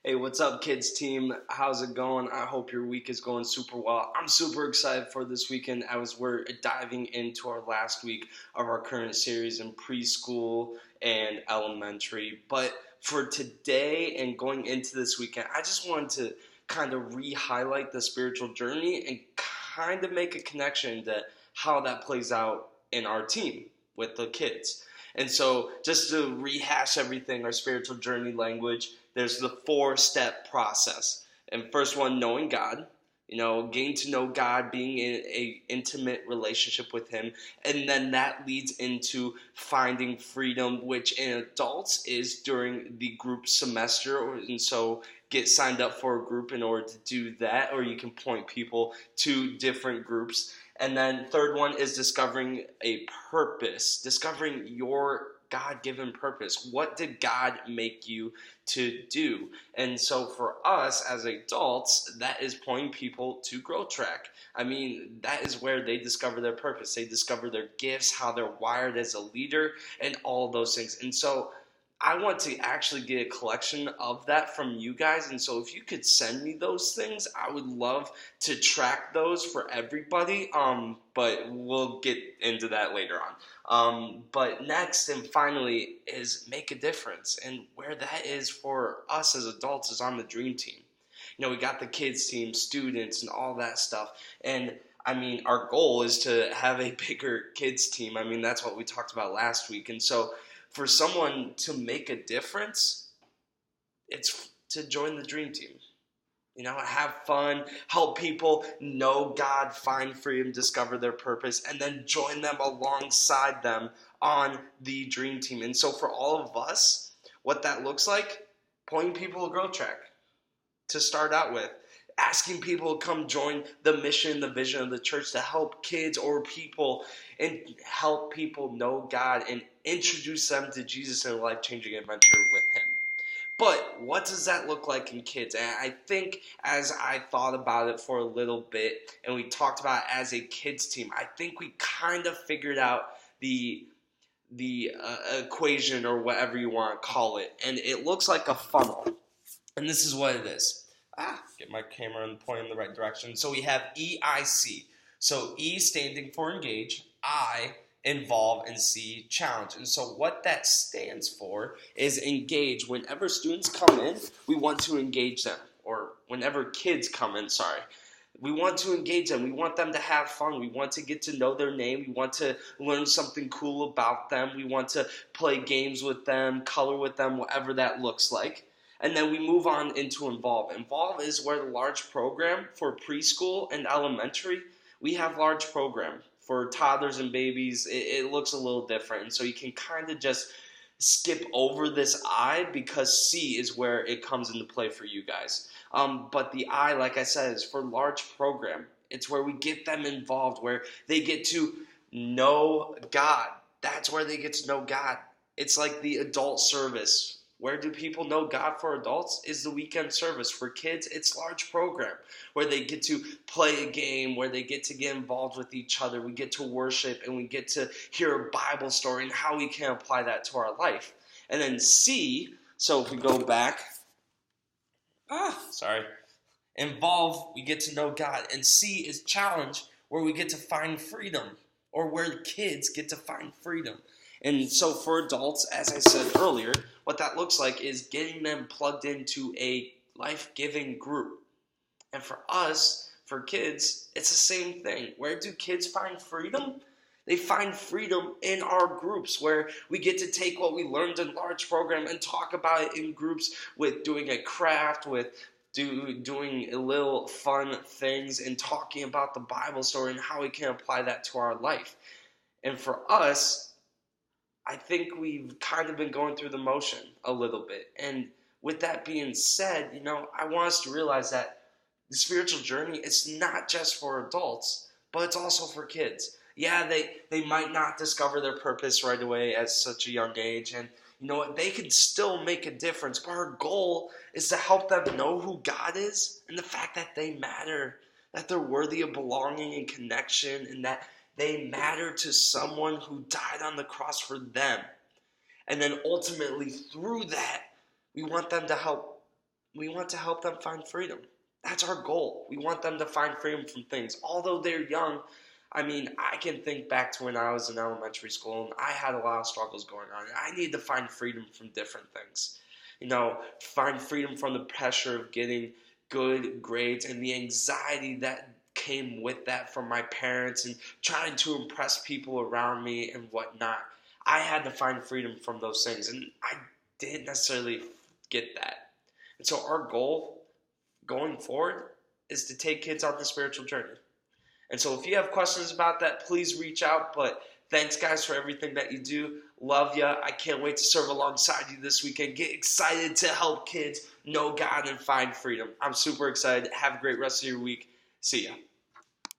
Hey, what's up, kids team? How's it going? I hope your week is going super well. I'm super excited for this weekend as we're diving into our last week of our current series in preschool and elementary. But for today and going into this weekend, I just wanted to kind of re-highlight the spiritual journey and kind of make a connection to how that plays out in our team with the kids. And so, just to rehash everything, our spiritual journey language, there's the four-step process. And first one, knowing God, getting to know God, being in a intimate relationship with Him, and then that leads into finding freedom, which in adults is during the group semester, and so get signed up for a group in order to do that, or you can point people to different groups. And then third one is discovering a purpose, discovering your God-given purpose. What did God make you to do? And so for us as adults, that is pointing people to Growth Track. I mean, that is where they discover their purpose. They discover their gifts, how they're wired as a leader, and all those things. And so I want to actually get a collection of that from you guys. And so if you could send me those things, I would love to track those for everybody. But we'll get into that later on. But next and finally is make a difference. And where that is for us as adults is on the dream team. We got the kids team, students, and all that stuff. And I mean, our goal is to have a bigger kids team. I mean, that's what we talked about last week. And so for someone to make a difference, it's to join the dream team. Have fun, help people know God, find freedom, discover their purpose, and then join them alongside them on the dream team. And so for all of us, what that looks like, pointing people to Growth Track to start out with, asking people to come join the mission, the vision of the church to help kids or people and help people know God and introduce them to Jesus in a life-changing adventure with Him. But what does that look like in kids? And I think as I thought about it for a little bit and we talked about it as a kids team, I think we kind of figured out the equation or whatever you want to call it. And it looks like a funnel. And this is what it is. Get my camera and point in the right direction. So we have EIC. So E standing for engage, I involve, and C challenge. And so what that stands for is engage. Whenever students come in, we want to engage them. Or whenever kids come in, we want to engage them. We want them to have fun. We want to get to know their name. We want to learn something cool about them. We want to play games with them, color with them, whatever that looks like. And then we move on into involve. Involve is where the large program for preschool and elementary, we have large program. For toddlers and babies, it looks a little different. And so you can kind of just skip over this I because C is where it comes into play for you guys. But the I, like I said, is for large program. It's where we get them involved, where they get to know God. That's where they get to know God. It's like the adult service. Where do people know God for adults is the weekend service. For kids, it's large program where they get to play a game, where they get to get involved with each other. We get to worship and we get to hear a Bible story and how we can apply that to our life. And then C, so if we go back, involve, we get to know God. And C is challenge, where we get to find freedom, or where kids get to find freedom. And so for adults, as I said earlier, what that looks like is getting them plugged into a life-giving group. And for us, for kids, it's the same thing. Where do kids find freedom? They find freedom in our groups, where we get to take what we learned in large program and talk about it in groups with doing a craft, with doing little fun things and talking about the Bible story and how we can apply that to our life. And for us, I think we've kind of been going through the motion a little bit. And with that being said, I want us to realize that the spiritual journey is not just for adults, but it's also for kids. Yeah, they might not discover their purpose right away at such a young age. And you know what? They can still make a difference. But our goal is to help them know who God is and the fact that they matter, that they're worthy of belonging and connection, and that they matter to someone who died on the cross for them. And then ultimately through that, we want them to help we want to help them find freedom. That's our goal. We want them to find freedom from things. Although they're young, I mean, I can think back to when I was in elementary school and I had a lot of struggles going on. I needed to find freedom from different things. Find freedom from the pressure of getting good grades and the anxiety that came with that from my parents and trying to impress people around me and whatnot. I had to find freedom from those things, and I didn't necessarily get that. And so our goal going forward is to take kids on the spiritual journey. And so if you have questions about that, please reach out. But thanks, guys, for everything that you do. Love ya. I can't wait to serve alongside you this weekend. Get excited to help kids know God and find freedom. I'm super excited. Have a great rest of your week. See ya.